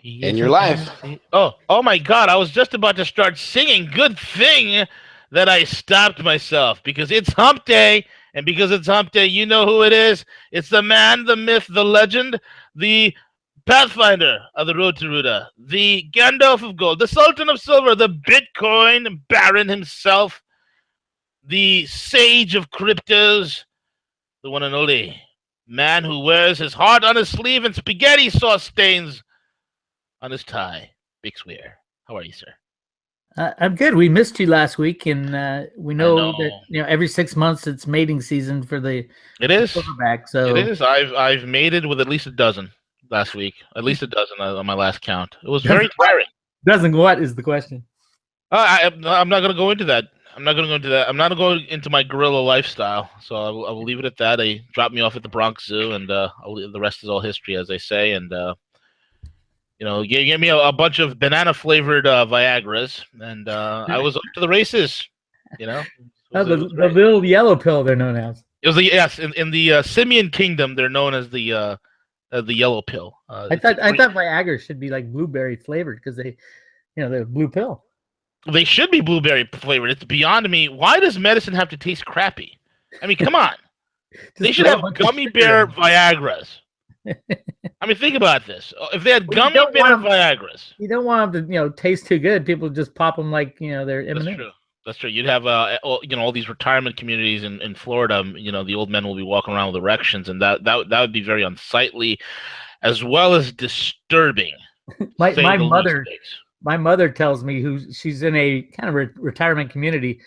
He in is your a life. oh my God! I was just about to start singing. Good thing that I stopped myself because it's Hump Day, and because it's Hump Day, you know who it is. It's the man, the myth, the legend, the Pathfinder of the Road to Ruta, the Gandalf of Gold, the Sultan of Silver, the Bitcoin Baron himself, the Sage of Cryptos, the one and only man who wears his heart on his sleeve and spaghetti sauce stains on his tie. Bix Weir. How are you, sir? I'm good. We missed you last week, and we I know that know. every 6 months it's mating season for the It is. silverback. It So is. I've made it with at least a dozen last week. At least a dozen on my last count. It was very doesn't what, tiring. doesn't what is the question? I'm not going to go into that. I'm not going to go into that. I'm not going into my gorilla lifestyle. So I will leave it at that. They dropped me off at the Bronx Zoo, and the rest is all history, as they say. And gave me a bunch of banana flavored Viagra's, and I was up to the races. You know, Oh, it was the great. little yellow pill they're known as. It was yes, in the simian kingdom, they're known as the yellow pill. I thought Viagra should be like blueberry flavored because they're blue pill. They should be blueberry flavored. It's beyond me. Why does medicine have to taste crappy? I mean, come on. They should have gummy bear Viagra's. I mean, think about this. If they had gummy bear Viagra's, you don't want them to taste too good. People just pop them like they're M&Ms. That's true. That's true. You'd have all these retirement communities in Florida. The old men will be walking around with erections, and that would be very unsightly, as well as disturbing. My mother tells me she's in a kind of retirement community.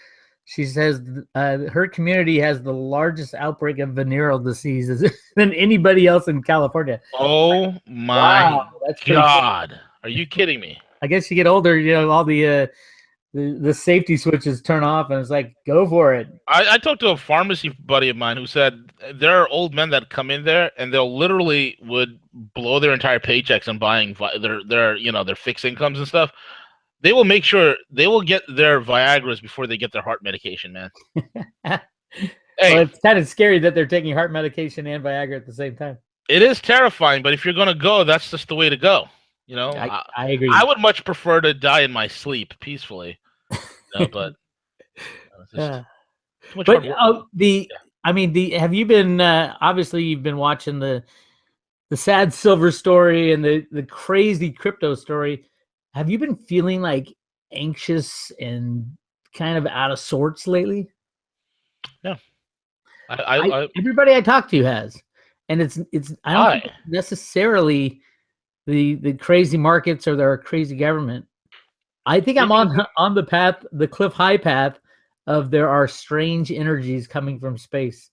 She says her community has the largest outbreak of venereal diseases than anybody else in California. Oh my God! Are you kidding me? I guess you get older, all the safety switches turn off, and it's like, go for it. I talked to a pharmacy buddy of mine who said there are old men that come in there and they'll literally would blow their entire paychecks on buying their fixed incomes and stuff. They will make sure they will get their Viagra's before they get their heart medication, man. Well, it's kind of scary that they're taking heart medication and Viagra at the same time. It is terrifying, but if you're going to go, that's just the way to go. I agree. I would much prefer to die in my sleep peacefully. But have you been obviously you've been watching the sad silver story and the crazy crypto story. Have you been feeling like anxious and kind of out of sorts lately? Yeah. Everybody I talk to has, and it's I don't think it's necessarily the crazy markets or their crazy government. I think I'm on the path, the cliff high path of there are strange energies coming from space,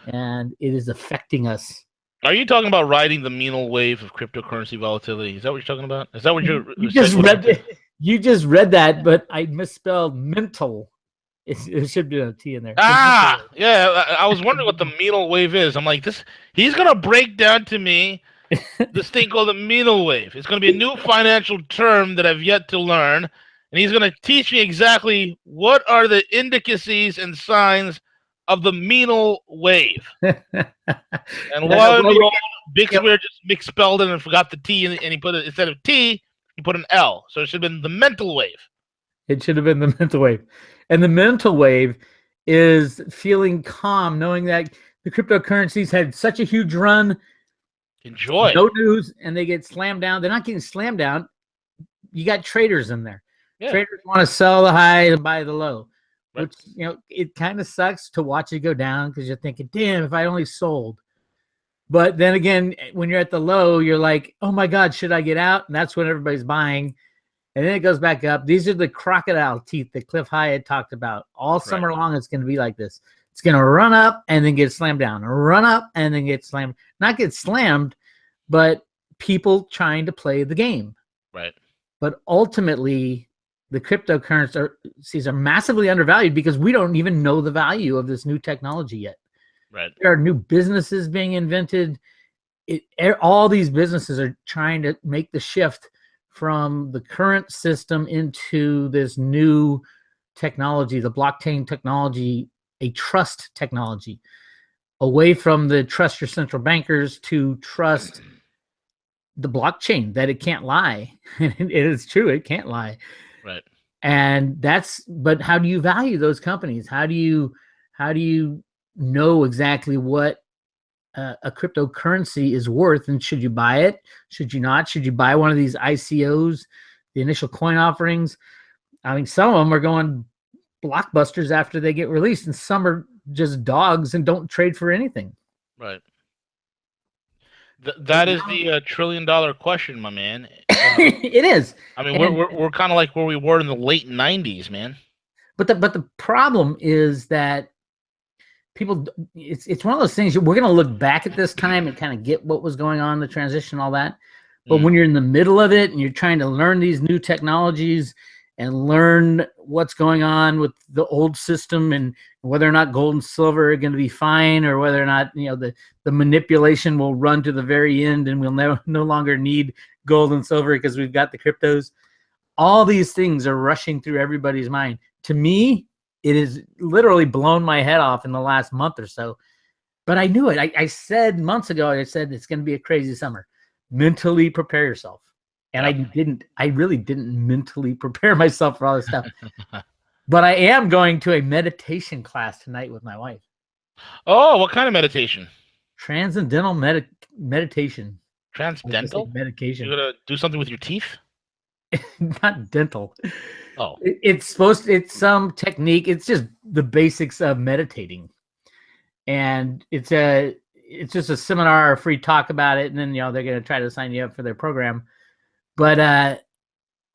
and it is affecting us. Are you talking about riding the mental wave of cryptocurrency volatility? Is that what you're talking about? Is that what you just read? You just read that, but I misspelled mental. It should be a T in there. Yeah. I was wondering what the mental wave is. I'm like, he's gonna break down to me this thing called the mental wave. It's gonna be a new financial term that I've yet to learn, and he's gonna teach me exactly what are the indices and signs of the mental wave. And lo and behold, Bix Weir just misspelled it and forgot the T, and he put it instead of T, he put an L. So it should have been the mental wave. It should have been the mental wave. And the mental wave is feeling calm, knowing that the cryptocurrencies had such a huge run. Enjoy. No news, and they get slammed down. They're not getting slammed down. You got traders in there. Yeah. Traders want to sell the high and buy the low. Right. Which, it kind of sucks to watch it go down because you're thinking, damn, if I only sold. But then again, when you're at the low, you're like, oh my God, should I get out? And that's when everybody's buying. And then it goes back up. These are the crocodile teeth that Cliff High had talked about. All summer long, it's going to be like this. It's going to run up and then get slammed down. Run up and then get slammed. Not get slammed, but people trying to play the game. Right. But ultimately, the cryptocurrencies are massively undervalued because we don't even know the value of this new technology yet. Right. There are new businesses being invented. All these businesses are trying to make the shift from the current system into this new technology, the blockchain technology, a trust technology, away from the trust your central bankers to trust the blockchain, that it can't lie. It is true, it can't lie. Right. And but how do you value those companies? How do you know exactly what a cryptocurrency is worth, and should you buy it? Should you not? Should you buy one of these ICOs, the initial coin offerings? I mean, some of them are going blockbusters after they get released, and some are just dogs and don't trade for anything. Right. That is the $1 trillion question, my man. It is. I mean, we're kind of like where we were in the late '90s, man. But the problem is that people, it's one of those things. We're going to look back at this time and kind of get what was going on, the transition, all that. But when you're in the middle of it and you're trying to learn these new technologies and learn what's going on with the old system and whether or not gold and silver are going to be fine, or whether or not, you know, the manipulation will run to the very end and we'll no longer need gold and silver because we've got the cryptos. All these things are rushing through everybody's mind. To me, it has literally blown my head off in the last month or so. But I knew it. I said months ago, I said it's going to be a crazy summer. Mentally prepare yourself. And I really didn't mentally prepare myself for all this stuff. But I am going to a meditation class tonight with my wife. Oh, what kind of meditation? Transcendental meditation. Transcendental? Medication. You're going to do something with your teeth? Not dental. Oh. It's some technique. It's just the basics of meditating. And it's just a seminar, a free talk about it, and then, you know, they're going to try to sign you up for their program. But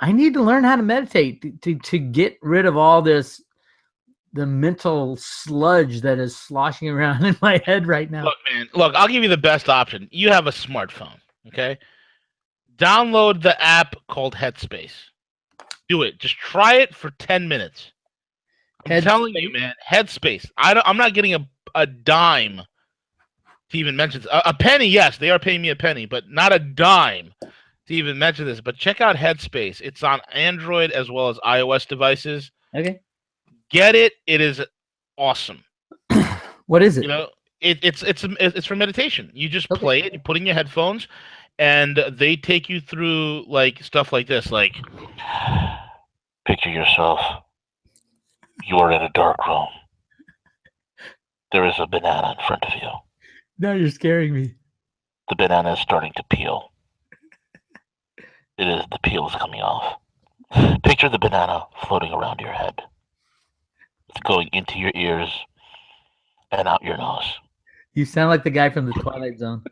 I need to learn how to meditate to get rid of all the mental sludge that is sloshing around in my head right now. Look, man, I'll give you the best option. You have a smartphone, okay? Download the app called Headspace. Do it. Just try it for 10 minutes. I'm telling you, man, Headspace. I'm not getting a dime to even mention this. A penny, yes, they are paying me a penny, but not a dime to even mention this. But check out Headspace. It's on Android as well as iOS devices. Okay. Get it. It is awesome. What is it? You know, it's for meditation. You just play it, you put in your headphones, and they take you through like stuff like this, like picture yourself. You are in a dark room. There is a banana in front of you. Now you're scaring me. The banana is starting to peel. The peel is coming off. Picture the banana floating around your head. It's going into your ears and out your nose. You sound like the guy from the Twilight Zone.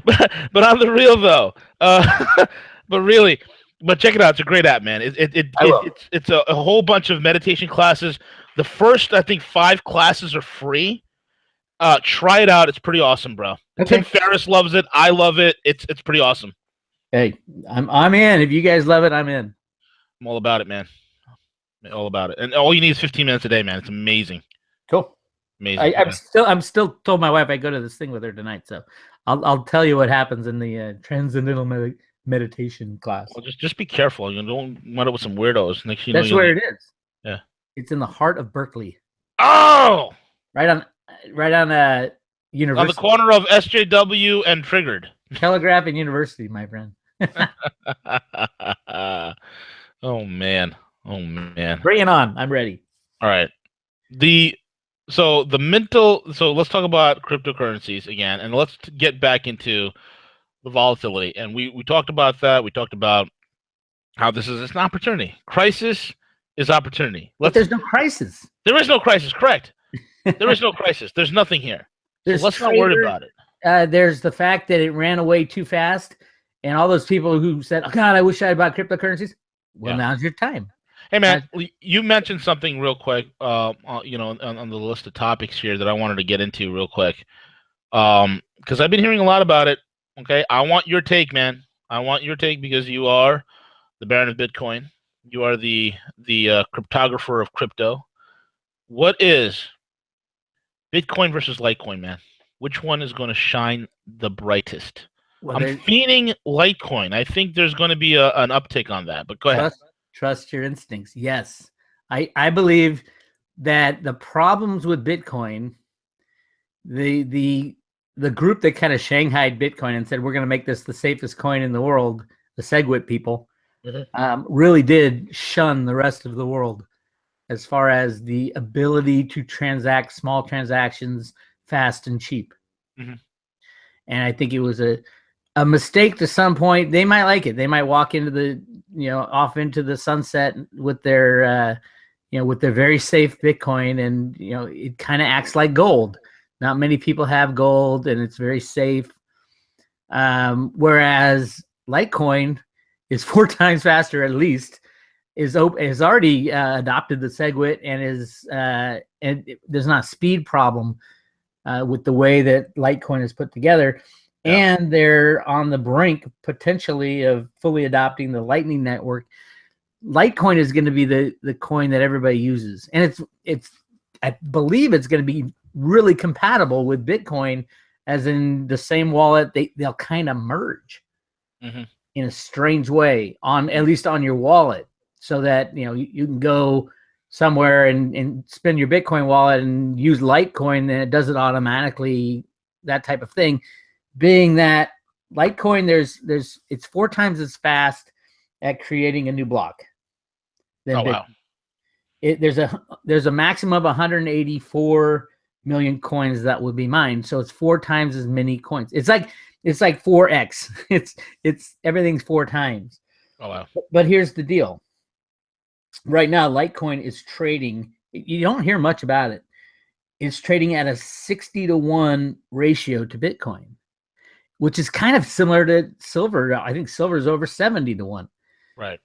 but on the real though, but check it out. It's a great app, man. It's a whole bunch of meditation classes. The first, I think, 5 classes are free. Try it out. It's pretty awesome, bro. Okay. Tim Ferriss loves it. I love it. It's pretty awesome. Hey, I'm in. If you guys love it, I'm in. I'm all about it, man. All about it. And all you need is 15 minutes a day, man. It's amazing. Cool. Amazing. I'm still told my wife I go to this thing with her tonight, so I'll tell you what happens in the transcendental meditation class. Well, just be careful. You don't wind up with some weirdos. Next, That's where it is. Yeah. It's in the heart of Berkeley. Oh. Right on University. On the corner of SJW and Triggered. Telegraph and University, my friend. Oh man. Bring it on. I'm ready. All right. So let's talk about cryptocurrencies again, and let's get back into the volatility. And we talked about that. We talked about how it's an opportunity. Crisis is opportunity. But there's no crisis. There is no crisis, correct. There is no crisis. There's nothing here. So let's not worry about it. There's the fact that it ran away too fast, and all those people who said, "Oh God, I wish I had bought cryptocurrencies." Well, now's your time. Hey man, you mentioned something real quick. On the list of topics here that I wanted to get into real quick, because I've been hearing a lot about it. Okay, I want your take, man. I want your take because you are the Baron of Bitcoin. You are the cryptographer of crypto. What is Bitcoin versus Litecoin, man? Which one is going to shine the brightest? Well, I'm feeling Litecoin. I think there's going to be an uptick on that. But go ahead. Trust your instincts. Yes, I believe that the problems with Bitcoin, the the group that kind of shanghaied Bitcoin and said we're going to make this the safest coin in the world, the SegWit people, really did shun the rest of the world as far as the ability to transact small transactions fast and cheap. And I think it was a mistake to some point. They might like it. They might walk into the, off into the sunset with their, with their very safe Bitcoin, and, it kind of acts like gold. Not many people have gold, and it's very safe. Whereas Litecoin is 4 times faster, at least, has already adopted the SegWit, and there's not a speed problem with the way that Litecoin is put together. Yeah. And they're on the brink potentially of fully adopting the Lightning Network. Litecoin is going to be the coin that everybody uses, and it's I believe it's going to be really compatible with Bitcoin, as in the same wallet. They'll kind of merge in a strange way, at least on your wallet, so that you can go somewhere and spend your Bitcoin wallet and use Litecoin, and it does it automatically, that type of thing. Being that Litecoin, it's 4 times as fast at creating a new block than Bitcoin. Wow. There's a maximum of 184 million coins that would be mined, so it's 4 times as many coins. It's like 4x. It's everything's 4 times. Oh wow. But here's the deal. Right now, Litecoin is trading. You don't hear much about it. It's trading at a 60-to-1 ratio to Bitcoin, which is kind of similar to silver. I think silver is over 70-to-1. Right.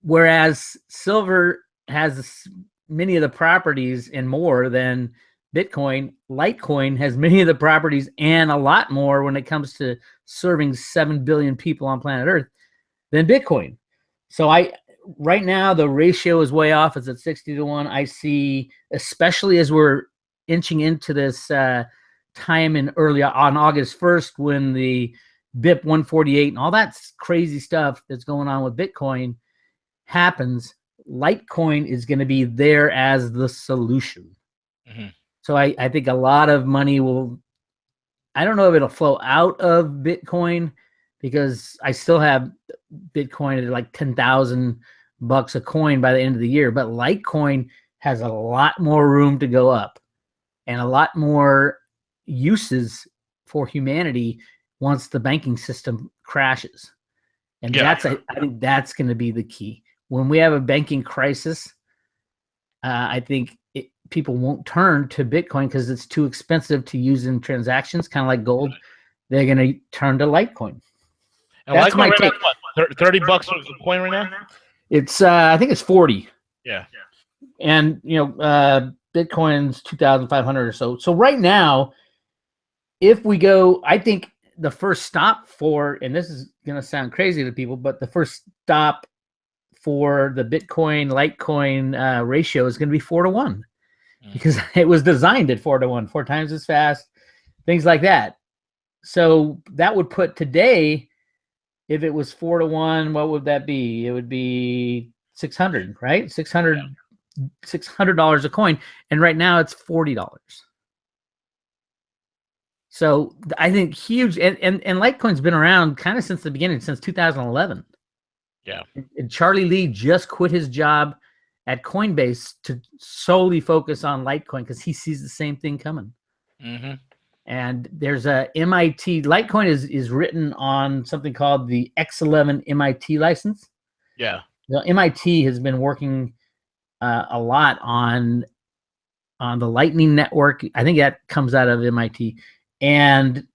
Whereas silver has many of the properties and more than Bitcoin, Litecoin has many of the properties and a lot more when it comes to serving 7 billion people on planet Earth than Bitcoin. So right now the ratio is way off. It's at 60-to-1. I see, especially as we're inching into this time in early on August 1st, when the BIP 148 and all that crazy stuff that's going on with Bitcoin happens, Litecoin is going to be there as the solution. So I think a lot of money will, I don't know if it'll flow out of Bitcoin, because I still have Bitcoin at like $10,000 a coin by the end of the year, but Litecoin has a lot more room to go up and a lot more uses for humanity once the banking system crashes. And I think that's going to be the key. When we have a banking crisis, I think people won't turn to Bitcoin because it's too expensive to use in transactions, kind of like gold. They're going to turn to Litecoin. And that's Litecoin right now, what, $30 a coin right now? It's I think it's 40. Yeah. And Bitcoin's 2,500 or so. So right now, if we go, I think the first stop for, and this is going to sound crazy to people, but the first stop for the Bitcoin Litecoin ratio is going to be 4-to-1, because it was designed at 4-to-1, 4 times as fast, things like that. So that would put today, if it was 4-to-1, what would that be? It would be 600, right? $600 a coin, and right now it's $40. So I think huge, and Litecoin's been around kind of since the beginning, since 2011. Yeah. And Charlie Lee just quit his job at Coinbase to solely focus on Litecoin because he sees the same thing coming. And there's a MIT, Litecoin is written on something called the X11 MIT license. Yeah. The MIT has been working a lot on the Lightning Network. I think that comes out of MIT. And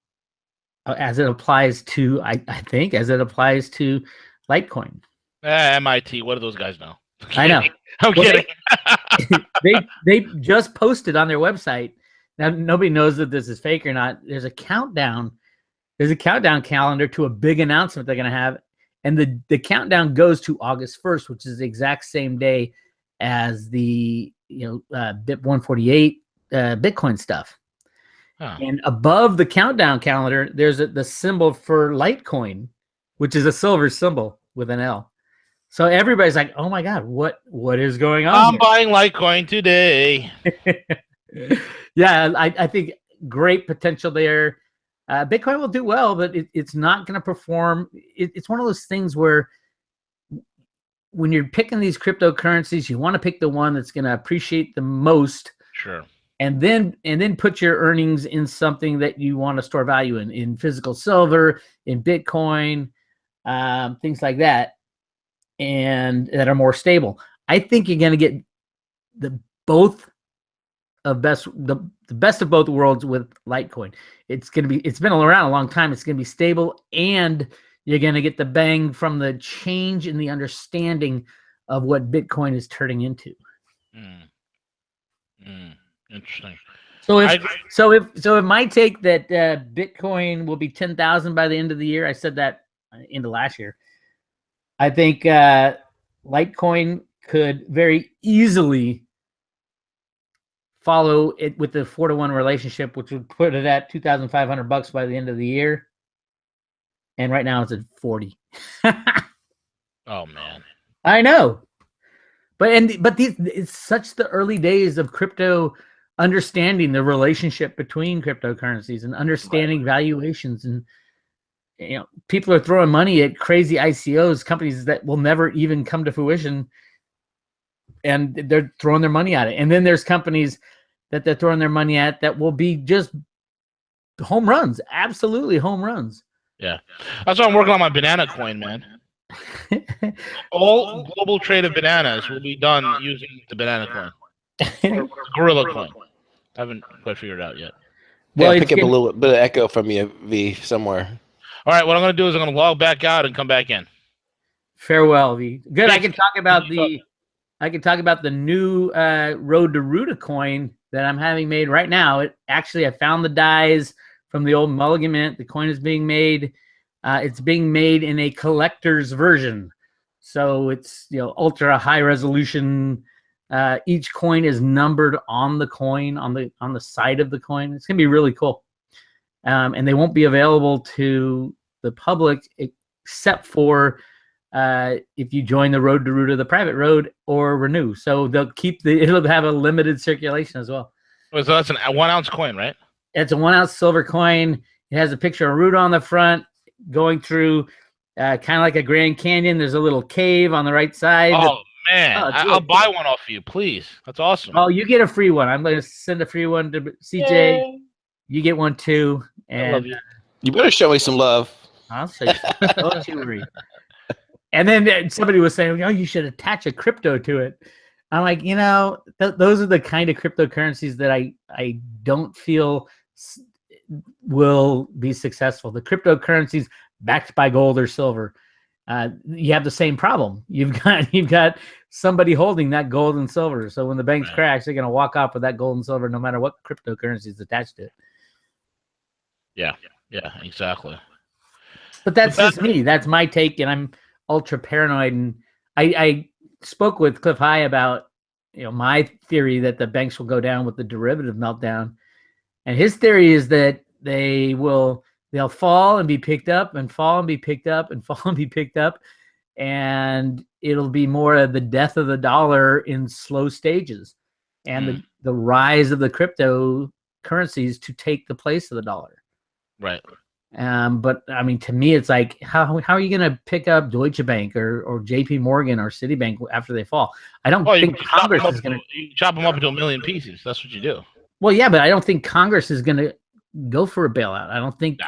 as it applies to, I think, as it applies to Litecoin. MIT, what do those guys know? I know. I'm kidding. They just posted on their website. Now, nobody knows if this is fake or not. There's a countdown. There's a countdown calendar to a big announcement they're going to have. And the countdown goes to August 1st, which is the exact same day as the BIP 148 Bitcoin stuff. Huh. And above the countdown calendar, there's the symbol for Litecoin, which is a silver symbol with an L. So everybody's like, "Oh my God, what is going on?" I'm buying Litecoin today. Yeah, I think great potential there. Bitcoin will do well, but it's not going to perform. It's one of those things where when you're picking these cryptocurrencies, you want to pick the one that's going to appreciate the most. Sure. And then put your earnings in something that you want to store value in physical silver, in Bitcoin, things like that, and that are more stable. I think you're going to get the best of both worlds with Litecoin. It's been around a long time. It's going to be stable, and you're going to get the bang from the change in the understanding of what Bitcoin is turning into. Interesting. So if my take that Bitcoin will be 10,000 by the end of the year, I said that into last year. I think Litecoin could very easily follow it with the 4-to-1 relationship, which would put it at $2,500 by the end of the year. And right now it's at 40. Oh man, I know, but it's such the early days of crypto, understanding the relationship between cryptocurrencies and understanding valuations, and people are throwing money at crazy ICOs, companies that will never even come to fruition, and they're throwing their money at it. And then there's companies that they're throwing their money at that will be just home runs, absolutely home runs. Yeah, that's why I'm working on my banana coin, man. All global trade of bananas will be done using the banana coin, or gorilla coin. I haven't quite figured it out yet. Well, pick up a little bit of echo from you, V, somewhere. All right, what I'm going to do is I'm going to log back out and come back in. Farewell, V. Good. I can talk about the new Road to Ruta coin that I'm having made right now. I found the dies from the old Mulligan Mint. The coin is being made. It's being made in a collector's version, so it's ultra high resolution. Each coin is numbered on the coin, on the side of the coin. It's gonna be really cool, and they won't be available to the public except for if you join the Road to Ruta, the private road, or renew. So it'll have a limited circulation as well. So that's a 1 ounce coin, right? It's a 1 ounce silver coin. It has a picture of Ruta on the front, going through kind of like a Grand Canyon. There's a little cave on the right side. Oh man, I'll buy one off you, please. That's awesome. Oh, you get a free one. I'm going to send a free one to CJ. Yay. You get one too. And I love you. You better show me some love. I'll show you. Don't you worry. And then somebody was saying, you should attach a crypto to it. I'm like, those are the kind of cryptocurrencies that I don't feel will be successful. The cryptocurrencies backed by gold or silver, you have the same problem. You've got somebody holding that gold and silver. So when the banks crash, they're going to walk off with that gold and silver, no matter what cryptocurrency is attached to it. Yeah, exactly. But that's just me. That's my take, and I'm ultra paranoid. And I spoke with Cliff High about my theory that the banks will go down with the derivative meltdown, and his theory is that they'll fall and be picked up and fall and be picked up and fall and be picked up, and it'll be more of the death of the dollar in slow stages, and the rise of the cryptocurrencies to take the place of the dollar. Right. But I mean, to me, it's like, how are you going to pick up Deutsche Bank or JP Morgan or Citibank after they fall? I don't think Congress is going to chop them up into a million pieces. That's what you do. Well, yeah, but I don't think Congress is going to go for a bailout. I don't think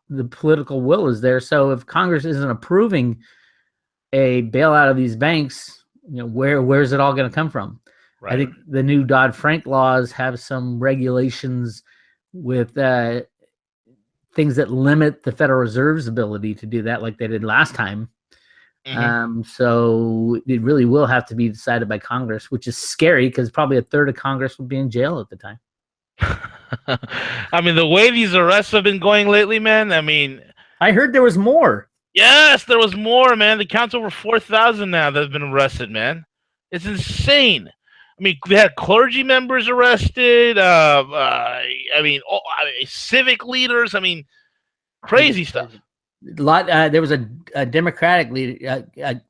the political will is there. So if Congress isn't approving a bailout of these banks, where's it all going to come from? Right. I think the new Dodd-Frank laws have some regulations with things that limit the Federal Reserve's ability to do that, like they did last time. So it really will have to be decided by Congress, which is scary because probably a third of Congress would be in jail at the time. I mean, the way these arrests have been going lately, man, I heard there was more. Yes, there was more, man. The count's over 4,000 now that have been arrested, man. It's insane. I mean, we had clergy members arrested. Civic leaders. I mean, crazy stuff. There was a Democratic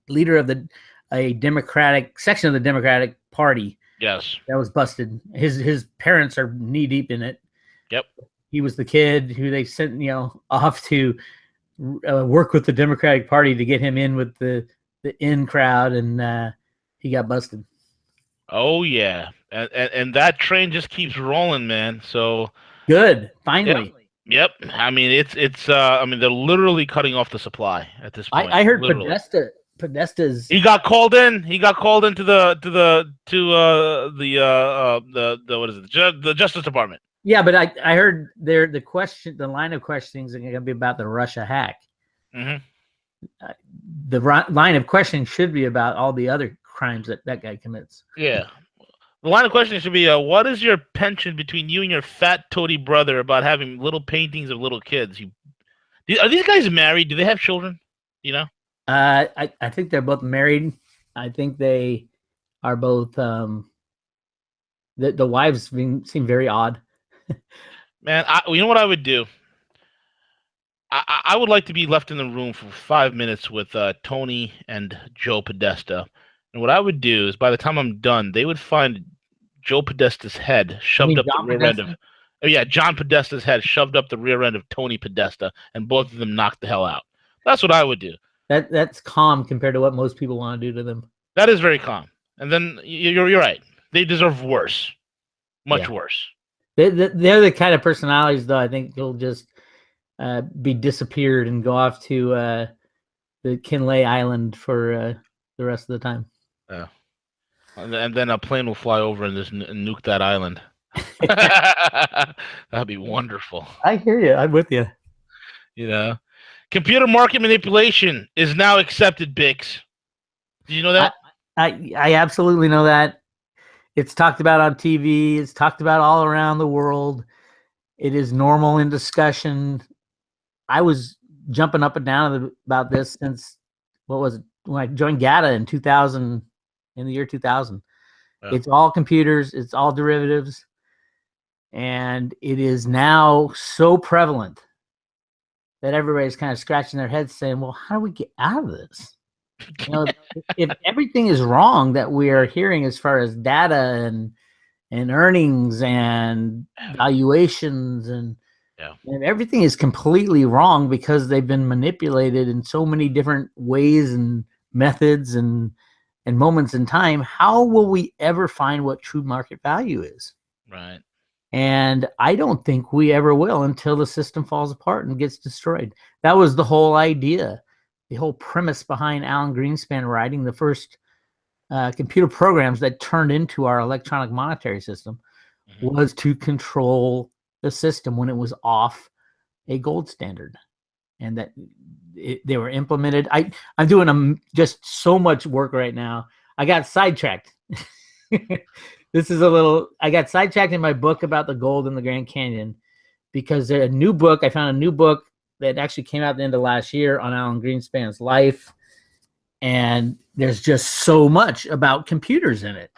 leader of a Democratic section of the Democratic Party. Yes, that was busted. His parents are knee deep in it. Yep. he was the kid who they sent, off to work with the Democratic Party to get him in with the in crowd, and he got busted. Oh yeah, and that train just keeps rolling, man. So good, finally. Yep. I mean, it's. I mean, they're literally cutting off the supply at this point. I heard literally. Podesta's. He got called in. He got called into the what is it? The Justice Department. Yeah, but I heard the line of questioning is going to be about the Russia hack. Mm-hmm. The line of questioning should be about all the other crimes that guy commits. Yeah. The line of questioning should be, what is your penchant between you and your fat toady brother about having little paintings of little kids? Are these guys married? Do they have children? You know? I think they're both married. I think they are both. The wives seem very odd. Man, you know what I would do? I would like to be left in the room for 5 minutes with Tony and Joe Podesta. And what I would do is, by the time I'm done, they would find Joe Podesta's head shoved up the rear end of. Oh yeah, John Podesta's head shoved up the rear end of Tony Podesta, and both of them knocked the hell out. That's what I would do. That's calm compared to what most people want to do to them. That is very calm. And then you're right. They deserve worse, much worse. They're the kind of personalities, though. I think they'll just be disappeared and go off to the Kinley Island for the rest of the time. Yeah. And then a plane will fly over and just nuke that island. That'd be wonderful. I hear you. I'm with you. You know, computer market manipulation is now accepted, Bix. Did you know that? I absolutely know that. It's talked about on TV. It's talked about all around the world. It is normal in discussion. I was jumping up and down about this since, what was it, when I joined GATA in 2000, in the year 2000. Oh. It's all computers. It's all derivatives. And it is now so prevalent that everybody's kind of scratching their heads saying, well, how do we get out of this? If everything is wrong that we are hearing as far as data and earnings and valuations and everything is completely wrong because they've been manipulated in so many different ways and methods and moments in time, how will we ever find what true market value is? Right. And I don't think we ever will until the system falls apart and gets destroyed. That was the whole idea. The whole premise behind Alan Greenspan writing the first computer programs that turned into our electronic monetary system was to control the system when it was off a gold standard, and that they were implemented. I'm doing just so much work right now. I got sidetracked. I got sidetracked in my book about the gold in the Grand Canyon because I found a new book that actually came out at the end of last year on Alan Greenspan's life. And there's just so much about computers in it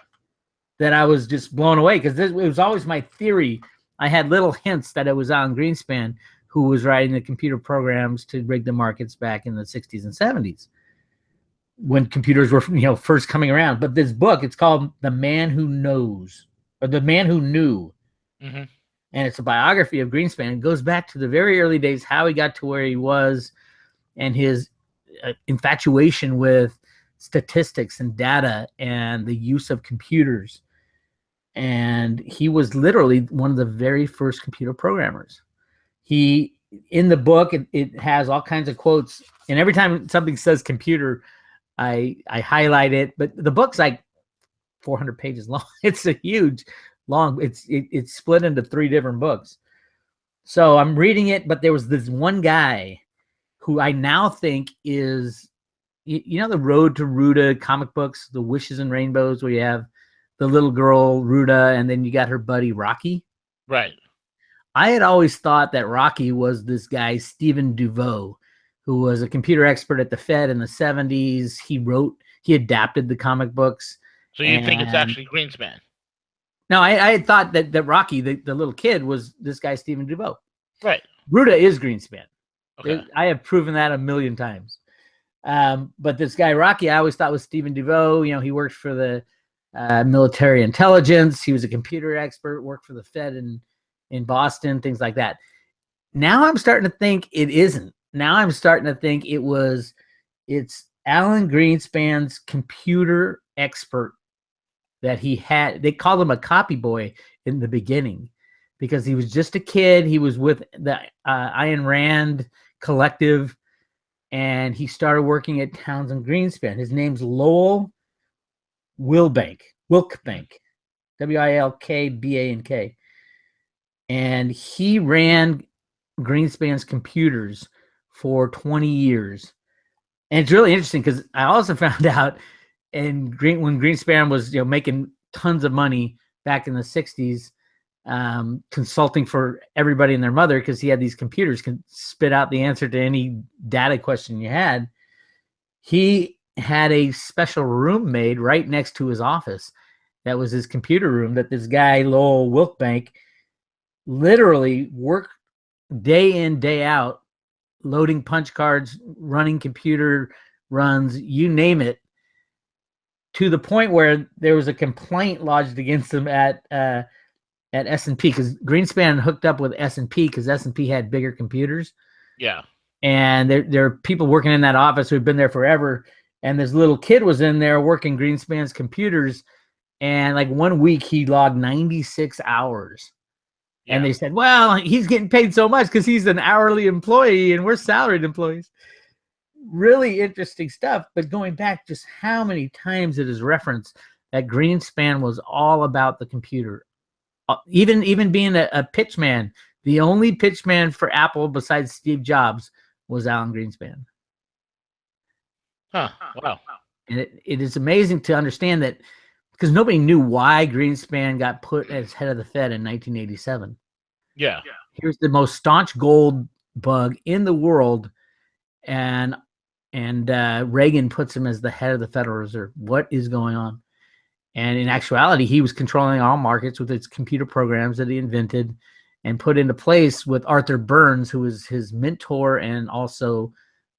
that I was just blown away, because it was always my theory. I had little hints that it was Alan Greenspan who was writing the computer programs to rig the markets back in the 60s and 70s when computers were, first coming around. But this book, it's called The Man Who Knows, or The Man Who Knew. Mm-hmm. And it's a biography of Greenspan. It goes back to the very early days, how he got to where he was, and his infatuation with statistics and data and the use of computers. And he was literally one of the very first computer programmers. In the book, it has all kinds of quotes. And every time something says computer, I highlight it. But the book's like 400 pages long. It's a huge, long. It's split into 3 different books. So I'm reading it, but there was this one guy who I now think is, the Road to Ruta comic books, the Wishes and Rainbows, where you have the little girl Ruta, and then you got her buddy Rocky. Right. I had always thought that Rocky was this guy, Stephen Duveau, who was a computer expert at the Fed in the 70s. He adapted the comic books. So you think it's actually Greenspan? No, I had thought that Rocky, the little kid, was this guy, Stephen Duveau. Right. Ruta is Greenspan. Okay. I have proven that 1,000,000 times. But this guy, Rocky, I always thought was Stephen Duveau. He worked for the military intelligence. He was a computer expert, worked for the Fed in in Boston, things like that. Now I'm starting to think it isn't. Now I'm starting to think it's Alan Greenspan's computer expert that he had. They called him a copy boy in the beginning because he was just a kid. He was with the Ayn Rand collective, and he started working at Townsend Greenspan. His name's Lowell Wilbank, Wilkbank, and he ran Greenspan's computers for 20 years. And it's really interesting because I also found out when Greenspan was making tons of money back in the 60s, consulting for everybody and their mother, because he had these computers can spit out the answer to any data question you had. He had a special room made right next to his office. That was his computer room that this guy, Lowell Wilkbank, literally worked day in, day out, loading punch cards, running computer runs, you name it, to the point where there was a complaint lodged against him at S&P, because Greenspan hooked up with S&P because S&P had bigger computers. Yeah. And there are people working in that office who've been there forever. And this little kid was in there working Greenspan's computers. And like 1 week, he logged 96 hours. Yeah. And they said, well, he's getting paid so much because he's an hourly employee and we're salaried employees. Really interesting stuff. But going back, just how many times it is referenced that Greenspan was all about the computer. Even being a pitch man, the only pitch man for Apple besides Steve Jobs was Alan Greenspan. Huh. Wow. And it is amazing to understand that, because nobody knew why Greenspan got put as head of the Fed in 1987. Yeah. Here's the most staunch gold bug in the world, and Reagan puts him as the head of the Federal Reserve. What is going on? And in actuality, he was controlling all markets with his computer programs that he invented and put into place with Arthur Burns, who was his mentor and also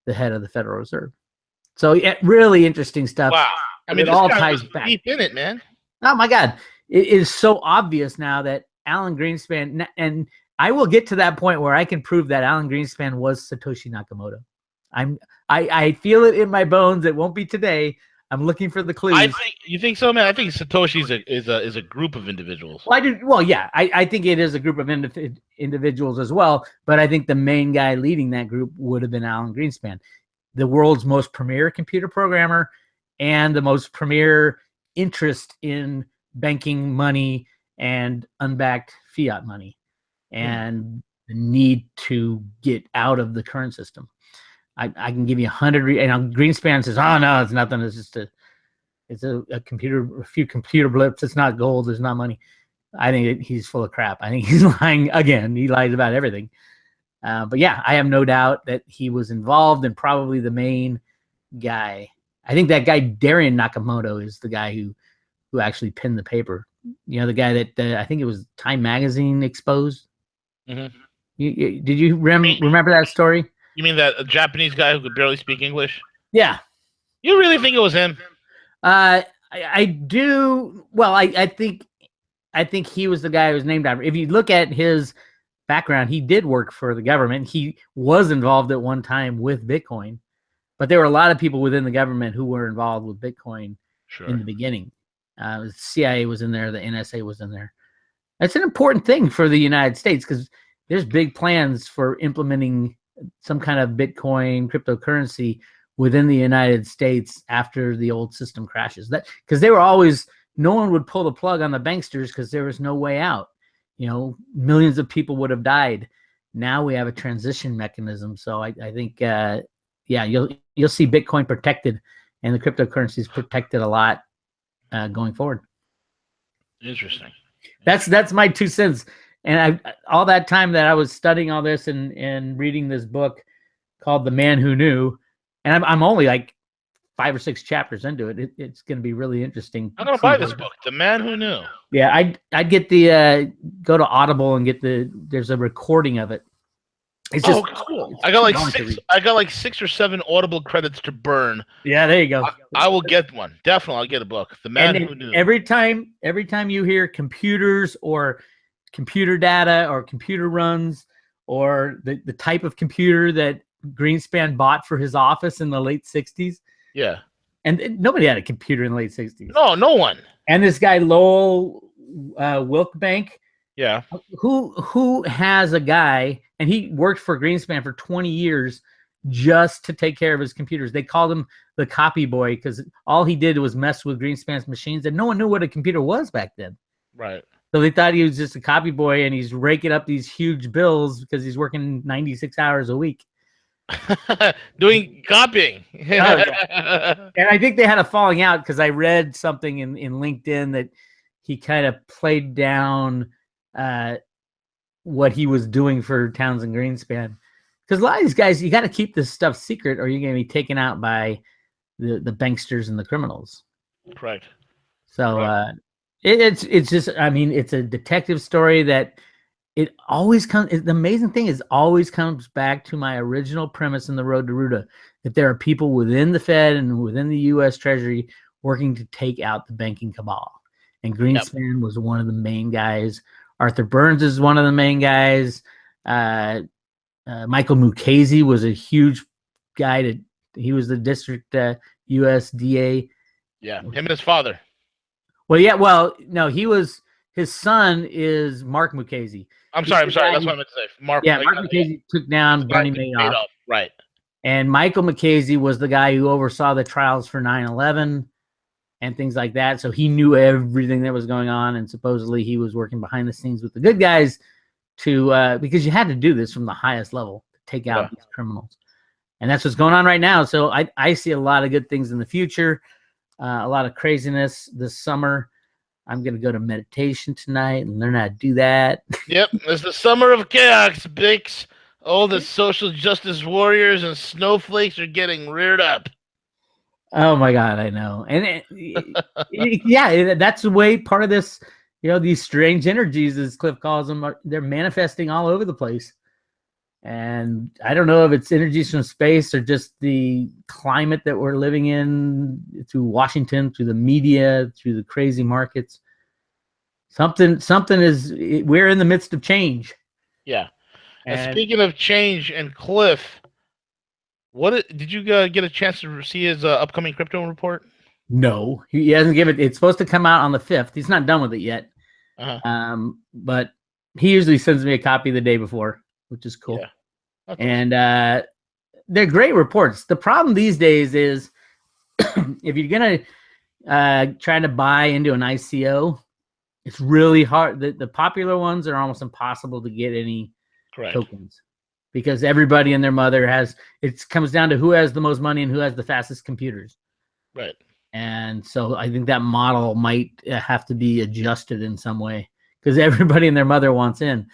the head of the Federal Reserve. So really interesting stuff. Wow. I mean, it all ties back. Deep in it, man. Oh my God. It is so obvious now that Alan Greenspan, and I will get to that point where I can prove that Alan Greenspan was Satoshi Nakamoto. I feel it in my bones. It won't be today. I'm looking for the clues. You think so, man? I think Satoshi is a group of individuals. Well, yeah, I think it is a group of individuals as well, but I think the main guy leading that group would have been Alan Greenspan, the world's most premier computer programmer and the most premier interest in banking money and unbacked fiat money and the need to get out of the current system. I can give you 100, and Greenspan says, "Oh no, it's nothing. It's just a few computer blips. It's not gold. It's not money." I think he's full of crap. I think he's lying again. He lies about everything. But yeah, I have no doubt that he was involved and probably the main guy. I think that guy Darian Nakamoto is the guy who actually pinned the paper. You know, the guy that I think it was Time Magazine exposed. Mm-hmm. Did you remember that story? You mean that Japanese guy who could barely speak English? Yeah. You really think it was him? I do. Well, I think he was the guy who was named after. If you look at his background, he did work for the government. He was involved at one time with Bitcoin, but there were a lot of people within the government who were involved with Bitcoin in the beginning. The CIA was in there. The NSA was in there. That's an important thing for the United States because there's big plans for implementing some kind of Bitcoin cryptocurrency within the United States after the old system crashes. That because they were always, no one would pull the plug on the banksters because there was no way out. You know, millions of people would have died. Now we have a transition mechanism. So I think, yeah, you'll see Bitcoin protected and the cryptocurrencies protected a lot going forward. Interesting. That's my 2 cents. And all that time that I was studying all this and reading this book called The Man Who Knew, and I'm only like 5 or 6 chapters into it. It's going to be really interesting. I'm going to buy this book, The Man Who Knew. Yeah, I'd get the go to Audible and get there's a recording of it. It's just cool. I got like 6 or 7 Audible credits to burn. Yeah, there you go. I will get one. Definitely, I'll get a book. The Man Who Knew. Every time you hear computers or computer data or computer runs or the type of computer that Greenspan bought for his office in the late 60s. Yeah. And nobody had a computer in the late 60s. No one. And this guy, Lowell Wilkbank, yeah, who has a guy, and he worked for Greenspan for 20 years just to take care of his computers. They called him the copy boy because all he did was mess with Greenspan's machines, and no one knew what a computer was back then. Right. So they thought he was just a copy boy, and he's raking up these huge bills because he's working 96 hours a week. Doing copying. Yeah. And I think they had a falling out because I read something in LinkedIn that he kind of played down what he was doing for Townsend Greenspan. Because a lot of these guys, you got to keep this stuff secret or you're going to be taken out by the banksters and the criminals. Correct. So it's just, I mean, it's a detective story that it always comes. The amazing thing is always comes back to my original premise in The Road to Ruta, that there are people within the Fed and within the U.S. Treasury working to take out the banking cabal. And Greenspan was one of the main guys. Arthur Burns is one of the main guys. Michael Mukasey was a huge guy. He was the district USDA. Yeah, him and his father. Well, yeah. Well, no, his son is Mark Mukasey. I'm sorry. That's what I meant to say. Mark Mukasey took down Bernie Madoff. Right. And Michael Mukasey was the guy who oversaw the trials for 9/11 and things like that. So he knew everything that was going on, and supposedly he was working behind the scenes with the good guys to because you had to do this from the highest level to take out these criminals. And that's what's going on right now. So I see a lot of good things in the future, a lot of craziness this summer. I'm going to go to meditation tonight and learn how to do that. Yep. It's the summer of chaos, Bix. All the social justice warriors and snowflakes are getting reared up. Oh, my God, I know. And that's the way part of this, these strange energies, as Cliff calls them, they're manifesting all over the place. And I don't know if it's energies from space or just the climate that we're living in through Washington, through the media, through the crazy markets. Something is, we're in the midst of change. Yeah. And speaking of change and Cliff, did you get a chance to see his upcoming crypto report? No, he hasn't given it. It's supposed to come out on the 5th. He's not done with it yet. But he usually sends me a copy the day before, which is cool. Yeah. Okay. And they're great reports. The problem these days is if you're going to try to buy into an ICO, it's really hard. The popular ones are almost impossible to get any tokens because everybody and their mother it comes down to who has the most money and who has the fastest computers. Right. And so I think that model might have to be adjusted in some way because everybody and their mother wants in.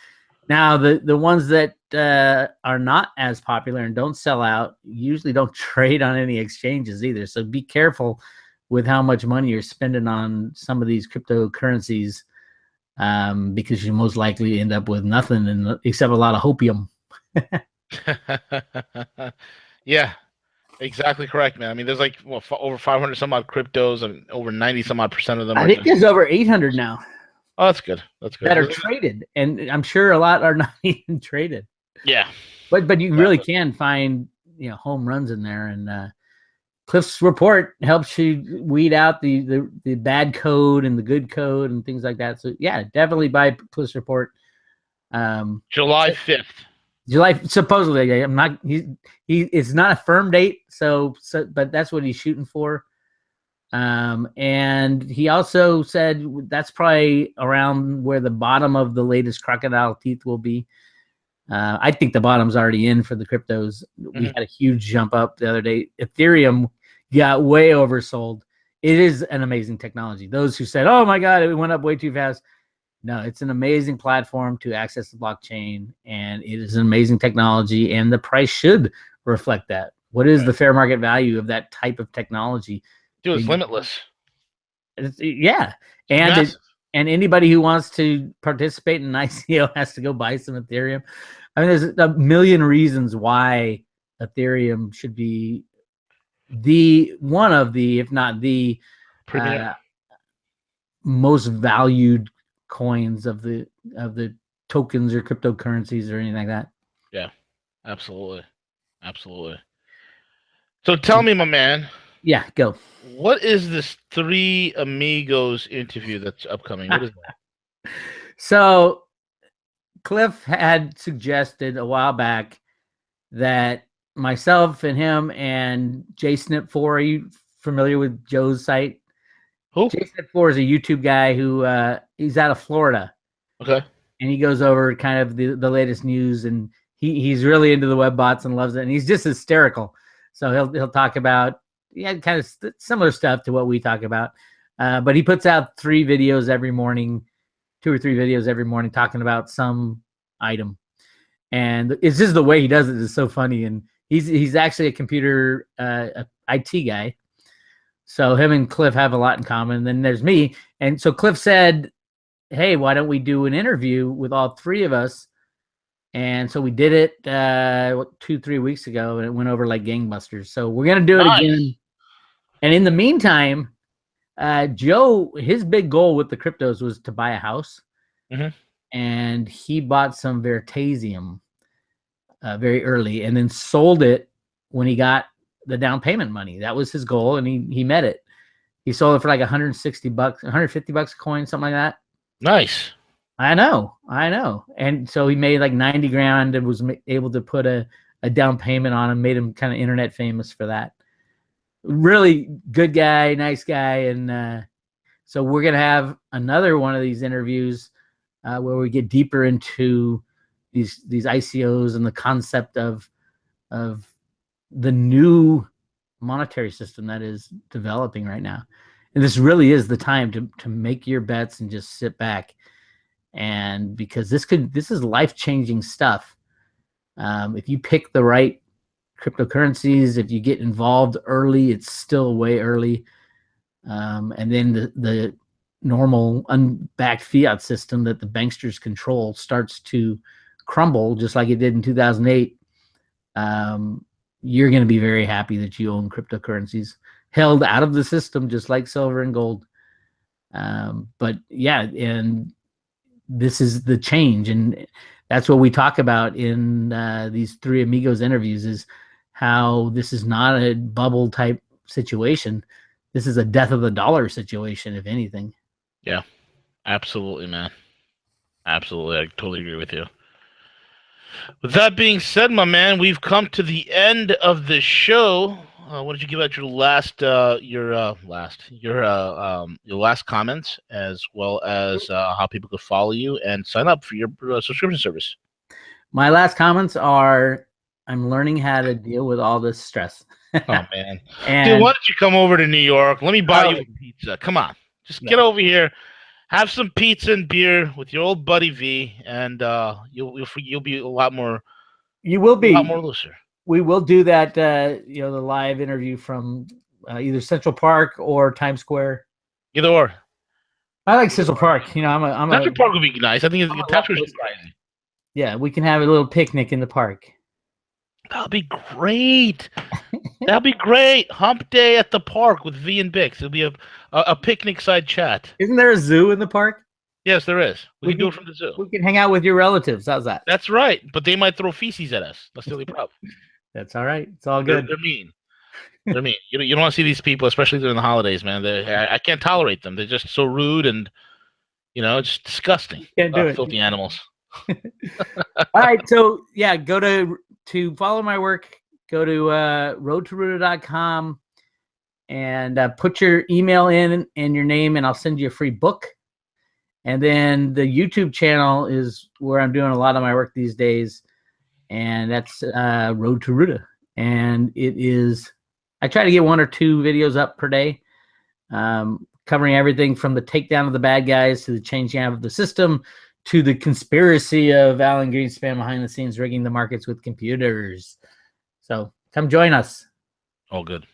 Now, the ones that are not as popular and don't sell out usually don't trade on any exchanges either. So be careful with how much money you're spending on some of these cryptocurrencies because you most likely end up with nothing except a lot of hopium. Yeah, exactly correct, man. I mean, there's like over 500 some odd cryptos and over 90 some odd percent of them. I think there's over 800 now. Oh, that's good. That's good. That are traded, and I'm sure a lot are not even traded. Yeah, but you really can find home runs in there, and Cliff's report helps you weed out the bad code and the good code and things like that. So yeah, definitely buy Cliff's report. July 5th. July supposedly. I'm not. It's not a firm date. So but that's what he's shooting for. And he also said that's probably around where the bottom of the latest crocodile teeth will be. I think the bottom's already in for the cryptos. We had a huge jump up the other day. Ethereum got way oversold. It is an amazing technology. Those who said, "Oh my God, it went up way too fast." No, it's an amazing platform to access the blockchain, and it is an amazing technology, and the price should reflect that. What is the fair market value of that type of technology? Dude, it's limitless. Yeah. And anybody who wants to participate in an ICO has to go buy some Ethereum. I mean, there's a million reasons why Ethereum should be one of the, if not the most valued coins of the tokens or cryptocurrencies or anything like that. Yeah, absolutely. So tell me, my man. Yeah, go. What is this Three Amigos interview that's upcoming? What is that? So Cliff had suggested a while back that myself and him and JSnip4, are you familiar with Joe's site? Who? JSnip4 is a YouTube guy who he's out of Florida. Okay. And he goes over kind of the latest news, and he's really into the web bots and loves it, and he's just hysterical. So he'll talk about kind of similar stuff to what we talk about, but he puts out 3 videos every morning, 2 or 3 videos every morning talking about some item, and it's just the way he does it is so funny. And he's actually a computer a IT guy, so him and Cliff have a lot in common. And then there's me, and so Cliff said, hey, why don't we do an interview with all 3 of us? And so we did it 2-3 weeks ago, and it went over like gangbusters. So we're gonna do it again. And in the meantime, Joe, his big goal with the cryptos was to buy a house, and he bought some Veritasium very early, and then sold it when he got the down payment money. That was his goal, and he met it. He sold it for like $160, $150 a coin, something like that. Nice. I know. And so he made like 90 grand and was able to put a down payment on him, made him kind of internet famous for that. Really good guy, nice guy. And so we're going to have another one of these interviews where we get deeper into these ICOs and the concept of the new monetary system that is developing right now. And this really is the time to make your bets and just sit back. And because this is life-changing stuff. If you pick the right cryptocurrencies, if you get involved early, it's still way early. And then the normal unbacked fiat system that the banksters control starts to crumble, just like it did in 2008. You're going to be very happy that you own cryptocurrencies held out of the system, just like silver and gold. But yeah, and this is the change. And that's what we talk about in these Three Amigos interviews, is how this is not a bubble type situation. This is a death of the dollar situation, if anything. Yeah, absolutely, man. Absolutely. I totally agree with you. With that being said, my man, we've come to the end of the show. Why don't you give out your last comments, as well as how people could follow you and sign up for your subscription service? My last comments are, I'm learning how to deal with all this stress. Oh, man. Dude, why don't you come over to New York? Let me buy you a pizza. Come on. Just get over here. Have some pizza and beer with your old buddy V, and you'll be a lot more. You will be a lot more looser. We will do that. The live interview from either Central Park or Times Square. Either or. I like Central Park. Central Park would be nice. I think Times Square is crazy. Yeah, we can have a little picnic in the park. That'll be great. That'll be great. Hump day at the park with V and Bix. It'll be a picnic side chat. Isn't there a zoo in the park? Yes, there is. We can do it from the zoo. We can hang out with your relatives. How's that? That's right. But they might throw feces at us. That's the only problem. That's all right. It's all good. They're mean. They're mean. You don't want to see these people, especially during the holidays, man. I can't tolerate them. They're just so rude and, it's disgusting. Can't do it. Filthy animals. All right. So, yeah, go to follow my work, go to roadtoruta.com and put your email in and your name, and I'll send you a free book. And then the YouTube channel is where I'm doing a lot of my work these days. And that's Road to Ruta. And it is, I try to get 1 or 2 videos up per day, covering everything from the takedown of the bad guys to the changing out of the system to the conspiracy of Alan Greenspan behind the scenes rigging the markets with computers. So come join us. All good.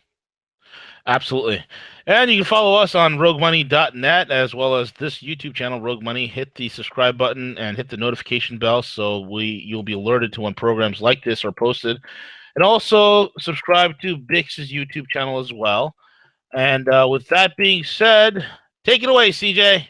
Absolutely. And you can follow us on roguemoney.net as well as this YouTube channel, Rogue Money. Hit the subscribe button and hit the notification bell so you'll be alerted to when programs like this are posted. And also subscribe to Bix's YouTube channel as well. And with that being said, take it away, CJ.